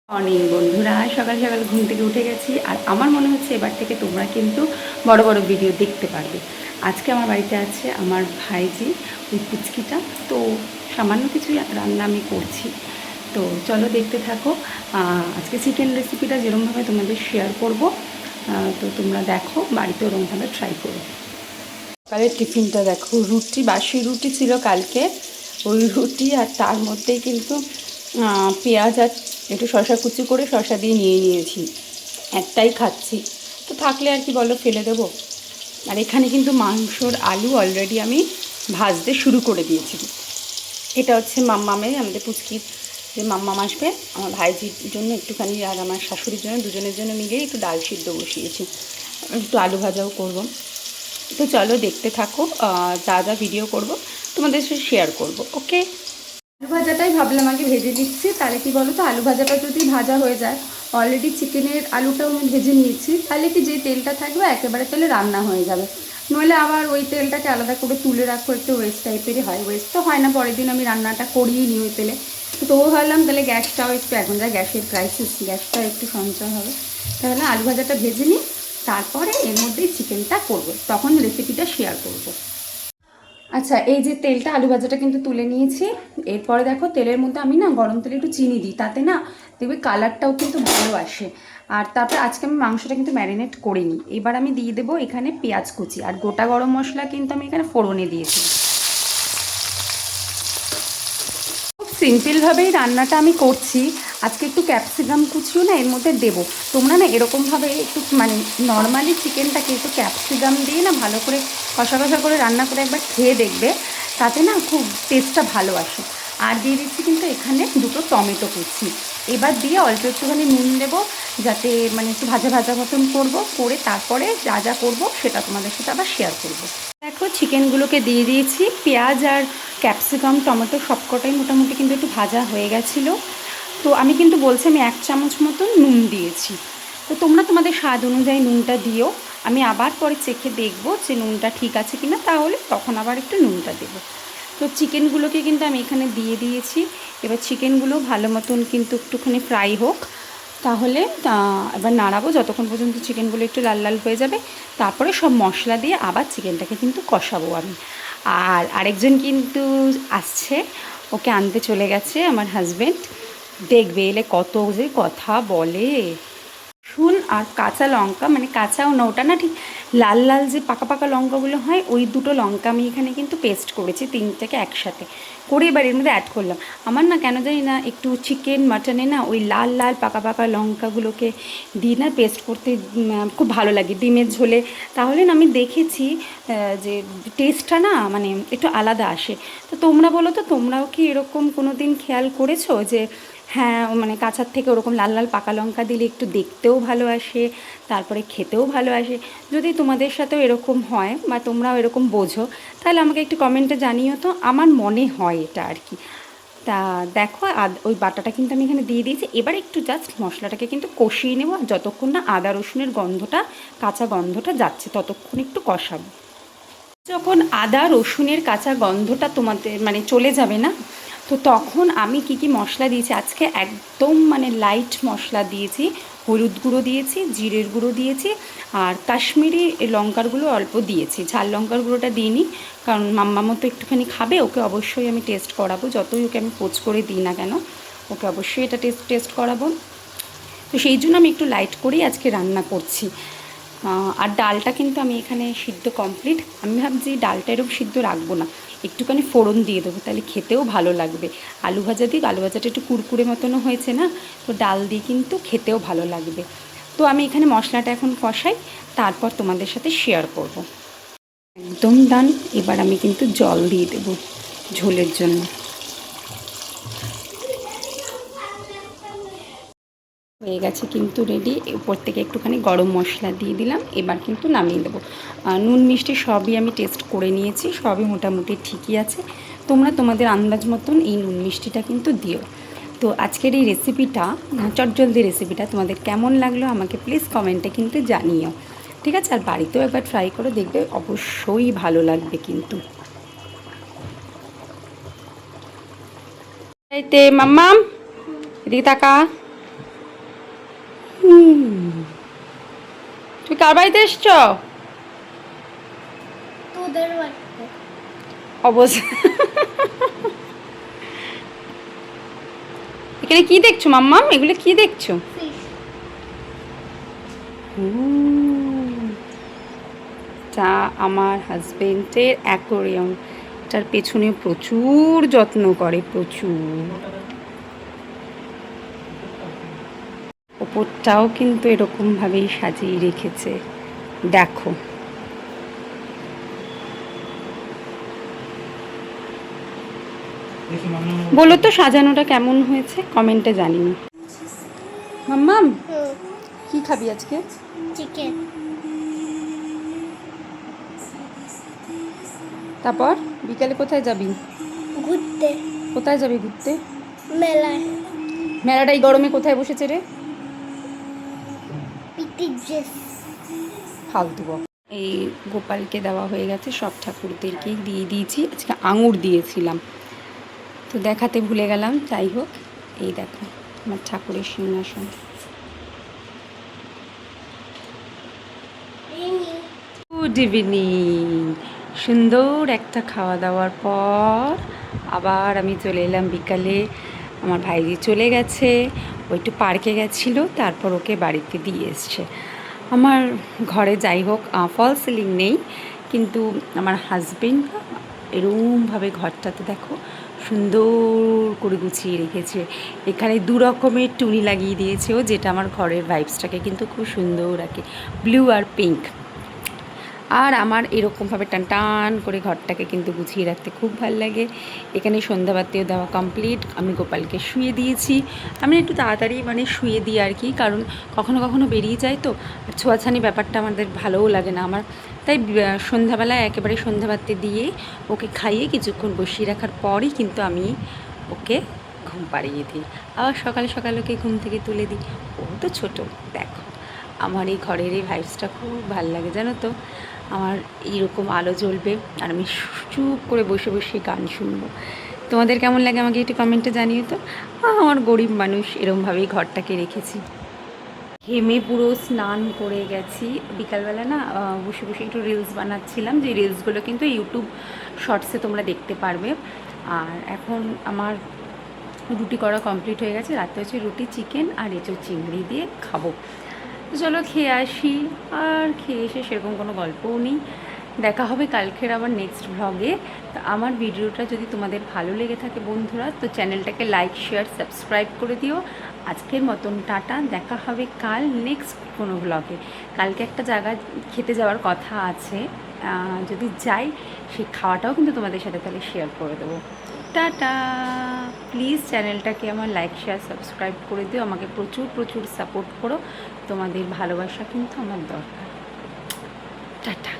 Morning বন্ধুরা, সকাল সকাল ঘুম থেকে উঠে গেছি। আর আমার মনে হচ্ছে এবার থেকে তোমরা কিন্তু বড় বড় ভিডিও দেখতে পারবে। আজকে আমার বাড়িতে আছে আমার ভাইজি, ওই পুচকিটা। তো সামান্য কিছু রান্না আমি করছি, তো চলো দেখতে থাকো। আজকে চিকেন রেসিপিটা যেরকমভাবে তোমাদের শেয়ার করব, তো তোমরা দেখো, বাড়িতে ওরকমভাবে ট্রাই করো। সকালের টিফিনটা দেখো, রুটি, বাসি রুটি ছিল কালকে, ওই রুটি। আর তার মধ্যেই কিন্তু পেঁয়াজ আর একটু শসা কুচি করে শসা দিয়ে নিয়ে নিয়েছি, একটাই খাচ্ছি। তো থাকলে আর কি বলো, ফেলে দেবো। আর এখানে কিন্তু মাংসর আলু অলরেডি আমি ভাজতে শুরু করে দিয়েছি। এটা হচ্ছে মাম্মামের, আমাদের পুচকির যে মাম্মাম আসবে, আমার ভাইজির জন্য একটুখানি আর আমার শাশুড়ির জন্য, দুজনের জন্য মিলিয়ে একটু ডাল সিদ্ধ বসিয়েছি, একটু আলু ভাজাও করব। তো চলো দেখতে থাকো, যা যা ভিডিও করব তোমাদের সাথে শেয়ার করব। ওকে, আলু ভাজাটাই ভাবলাম আগে ভেজে দিচ্ছি, তাহলে কি বলো তো, আলু ভাজাটা যদি ভাজা হয়ে যায়, অলরেডি চিকেনের আলুটাও আমি ভেজে নিয়েছি, তাহলে কি যে তেলটা থাকবে একেবারে তাহলে রান্না হয়ে যাবে। নইলে আবার ওই তেলটাকে আলাদা করে তুলে রাখো, একটু ওয়েস্ট টাইপেরই হয়। ওয়েস্ট তো হয় না, পরের দিন আমি রান্নাটা করিয়ে নিই ওই তেলে। তো ভাবলাম তাহলে গ্যাসটাও একটু, এখন যা গ্যাসের ক্রাইসিস, গ্যাসটা একটু সঞ্চয় হবে। তাহলে আলু ভাজাটা ভেজে নিই, তারপরে এর মধ্যেই চিকেনটা করবো, তখন রেসিপিটা শেয়ার করবো। আচ্ছা, এই যে তেলটা, আলু ভাজাটা কিন্তু তুলে নিয়েছি। এরপরে দেখো, তেলের মধ্যে আমি না গরম তেলে একটু চিনি দিই, তাতে না দেখবে কালারটাও কিন্তু ভালো আসে। আর তারপরে আজকে আমি মাংসটা কিন্তু ম্যারিনেট করিনি। এবার আমি দিয়ে দেবো এখানে পেঁয়াজ কুচি, আর গোটা গরম মশলা কিন্তু আমি এখানে ফোড়নে দিয়েছি। খুব সিম্পলভাবেই রান্নাটা আমি করছি। আজকে একটু ক্যাপসিকাম কুচিও না এর মধ্যে দেবো। তোমরা না এরকমভাবে একটু মানে নর্মালি চিকেনটাকে একটু ক্যাপসিকাম দিয়ে না ভালো করে কষা কষা করে রান্না করে একবার খেয়ে দেখবে, তাতে না খুব টেস্টটা ভালো আসে। আর দিয়ে দিচ্ছি কিন্তু এখানে দুটো টমেটো কুচি। এবার দিয়ে অল্প একটুখানি নুন দেবো, যাতে মানে একটু ভাজা ভাজা মতন করবো, করে তারপরে যা যা করবো সেটা তোমাদের সাথে আবার শেয়ার করবো। দেখো, চিকেনগুলোকে দিয়ে দিয়েছি। পেঁয়াজ আর ক্যাপসিকাম টমেটো সবকটাই মোটামুটি কিন্তু একটু ভাজা হয়ে গেছিলো। তো আমি কিন্তু বলছি আমি 1 চামচ মতন নুন দিয়েছি। তো তোমরা তোমাদের স্বাদ অনুযায়ী নুনটা দিও। আমি আবার পরে চেখে দেখবো যে নুনটা ঠিক আছে কিনা, তাহলে তখন আবার একটু নুনটা দেবো। তো চিকেনগুলোকে কিন্তু আমি এখানে দিয়ে দিয়েছি। এবার চিকেনগুলো ভালো মতন কিন্তু একটুখানি ফ্রাই হোক, তাহলে এবার নাড়াবো যতক্ষণ পর্যন্ত চিকেনগুলো একটু লাল লাল হয়ে যাবে। তারপরে সব মশলা দিয়ে আবার চিকেনটাকে কিন্তু কষাবো আমি। আর আরেকজন কিন্তু আসছে, ওকে আনতে চলে গেছে আমার হাজব্যান্ড। দেখবে এলে কত যে কথা বলে। রসুন আর কাঁচা লঙ্কা, মানে কাঁচাও না, ওটা না ঠিক লাল লাল যে পাকা পাকা লঙ্কাগুলো হয়, ওই দুটো লঙ্কা আমি এখানে কিন্তু পেস্ট করেছি, তিনটাকে একসাথে করে এবার এর মধ্যে অ্যাড করলাম। আমার না কেন জানি না একটু চিকেন মাটনে না ওই লাল লাল পাকা পাকা লঙ্কাগুলোকে দিয়ে না পেস্ট করতে খুব ভালো লাগে ডিমের ঝোলে। তাহলে না আমি দেখেছি যে টেস্টটা না মানে একটু আলাদা আসে। তো তোমরা বলো তো, তোমরাও কি এরকম কোনো দিন খেয়াল করেছো যে হ্যাঁ, মানে কাঁচার থেকে ওরকম লাল লাল পাকা লঙ্কা দিলে একটু দেখতেও ভালো আসে, তারপরে খেতেও ভালো আসে? যদি তোমাদের সাথেও এরকম হয় বা তোমরাও এরকম বোঝো, তাহলে আমাকে একটু কমেন্টে জানিও তো। আমার মনে হয় এটা আর কি। তা দেখো, ওই বাটাটা কিন্তু আমি এখানে দিয়ে দিয়েছি। এবার একটু জাস্ট মশলাটাকে কিন্তু কষিয়ে নেবো, আর যতক্ষণ না আদা রসুনের গন্ধটা, কাঁচা গন্ধটা যাচ্ছে, ততক্ষণ একটু কষাবো। যখন আদা রসুনের কাঁচা গন্ধটা তোমাদের মানে চলে যাবে না, তো তখন আমি কি কি মশলা দিয়েছি আজকে, একদম মানে লাইট মশলা দিয়েছি। হলুদ গুঁড়ো দিয়েছি, জিরের গুঁড়ো দিয়েছি, আর কাশ্মীরি লঙ্কার গুঁড়ো অল্প দিয়েছি। ঝাল লঙ্কার গুঁড়োটা দিইনি, কারণ মাম্মা মতো একটুখানি খাবে, ওকে অবশ্যই আমি টেস্ট করাবো। যতই ওকে আমি পোচ করে দিই না কেন, ওকে অবশ্যই এটা টেস্ট করাবো। তো সেই জন্য আমি একটু লাইট করেই আজকে রান্না করছি। আর ডালটা কিন্তু আমি এখানে সিদ্ধ কমপ্লিট। আমি ভাবছি ডালটা এরকম সিদ্ধ রাখবো না, একটুখানি ফোড়ন দিয়ে দেবো, তাহলে খেতেও ভালো লাগবে। আলু ভাজা দিয়ে, আলু ভাজাটা একটু কুরকুরে মতনও হয়েছে না, তো ডাল দিয়ে কিন্তু খেতেও ভালো লাগবে। তো আমি এখানে মশলাটা এখন কষাই, তারপর তোমাদের সাথে শেয়ার করব। একদম ডান। এবার আমি কিন্তু জল দিয়ে দেবো ঝোলের জন্য। হয়ে গেছে কিন্তু রেডি। উপর থেকে একটুখানি গরম মশলা দিয়ে দিলাম। এবার কিন্তু নামিয়ে দেবো। নুন মিষ্টি সবই আমি টেস্ট করে নিয়েছি, সবই মোটামুটি ঠিকই আছে। তোমরা তোমাদের আন্দাজ মতন এই নুন মিষ্টিটা কিন্তু দিও। তো আজকের এই রেসিপিটা, চটজলদি রেসিপিটা তোমাদের কেমন লাগলো আমাকে প্লিজ কমেন্টে কিন্তু জানিও, ঠিক আছে? আর বাড়িতেও একবার ট্রাই করে দেখবে, অবশ্যই ভালো লাগবে কিন্তু। এইতে মাম্মাম, এদিকে তাকা। তুমি কার বাড়িতে এসছ? তোদের বাড়িতে। অবশ্যই। এখানে কি দেখছো মাম্মাম? এগুলো কি দেখছো? ফিশ। এটা আমার হাজবেন্ডের অ্যাকোরিয়াম। এটার পেছনে প্রচুর যত্ন করে, প্রচুর। ওপরটাও কিন্তু এরকমভাবেই সাজিয়ে রেখেছে, দেখো। বলো তো সাজানোটা কেমন হয়েছে, কমেন্টে জানিও। মাম্মাম কি খাবি আজকে? চিকেন। তারপর বিকালে কোথায় যাবি? ঘুরতে। কোথায় যাবি ঘুরতে? মেলায়। মেলাটা এই গরমে কোথায় বসেছে রে? PT dress. ফালতু বক। এই গোপালকে দেওয়া হয়ে গেছে, সব ঠাকুরদেরকেই দিয়ে দিয়েছি। আজকে আঙুর দিয়েছিলাম, তো দেখাতে ভুলে গেলাম। যাই হোক, এই দেখো আমার ঠাকুরের সিংহাসন। Good evening. সুন্দর একটা খাওয়া দাওয়ার পর আবার আমি চলে এলাম বিকালে। আমার ভাইজি চলে গেছে, ও একটু পার্কে গেছিলো, তারপর ওকে বাড়িতে দিয়ে এসছে। আমার ঘরে যাই হোক ফল সিলিং নেই, কিন্তু আমার হাজবেন্ড এরকমভাবে ঘরটাতে দেখো সুন্দর করে গুছিয়ে রেখেছে। এখানে দু রকমের টুনি লাগিয়ে দিয়েছে ও, যেটা আমার ঘরের ভাইবসটাকে কিন্তু খুব সুন্দর রাখে, ব্লু আর পিঙ্ক। আর আমার এরকমভাবে টান টান করে ঘরটাকে কিন্তু গুছিয়ে রাখতে খুব ভালো লাগে। এখানে সন্ধ্যাবাতিও দেওয়া কমপ্লিট। আমি গোপালকে শুয়ে দিয়েছি। আমি একটু তাড়াতাড়ি মানে শুয়ে দিই আর কি, কারণ কখনো কখনো বেরিয়ে যায় তো, আর ছোঁয়াছানি ব্যাপারটা আমাদের ভালোও লাগে না আমার। তাই সন্ধ্যাবেলায় একেবারে সন্ধ্যাবাতি দিয়ে ওকে খাইয়ে কিছুক্ষণ বসিয়ে রাখার পরই কিন্তু আমি ওকে ঘুম পাড়িয়ে দিই। আবার সকালে সকালে ওকে ঘুম থেকে তুলে দিই। ও তো ছোটো, দেখো আমার এই ঘরের এই ভাইবসটা খুব ভালো লাগে, জানো তো। আমার এইরকম আলো জ্বলবে আর আমি চুপ করে বসে বসে গান শুনবো। তোমাদের কেমন লাগে আমাকে একটু কমেন্টে জানিও তো। আমার গরিব মানুষ এরমভাবেই ঘরটাকে রেখেছি। ঘেমে পুরো স্নান করে গেছি। বিকালবেলা না বসে বসে একটু রিলস বানাচ্ছিলাম, যে রিলসগুলো কিন্তু ইউটিউব শর্টসে তোমরা দেখতে পারবে। আর এখন আমার রুটি করা কমপ্লিট হয়ে গেছে। রাতে হচ্ছে রুটি, চিকেন আর এঁচোড় চিংড়ি দিয়ে খাবো। তো চলো খেয়ে আসি। আর খেয়ে এসে সেরকম কোনো গল্পও নেই। দেখা হবে কালকের আবার নেক্সট ভ্লগে। তো আমার ভিডিওটা যদি তোমাদের ভালো লেগে থাকে বন্ধুরা, তো চ্যানেলটাকে লাইক, শেয়ার, সাবস্ক্রাইব করে দিও। আজকের মতন টাটা, দেখা হবে কাল নেক্সট কোনো ভ্লগে। কালকে একটা জায়গায় খেতে যাওয়ার কথা আছে, যদি যাই সেই খাওয়াটাও কিন্তু তোমাদের সাথে তাহলে শেয়ার করে দেবো। টাটা। প্লিজ চ্যানেলটাকে আমার লাইক, শেয়ার, সাবস্ক্রাইব করে দিও। আমাকে প্রচুর প্রচুর সাপোর্ট করো। তোমাদের ভালোবাসা কিন্তু আমার দরকার। টাটা।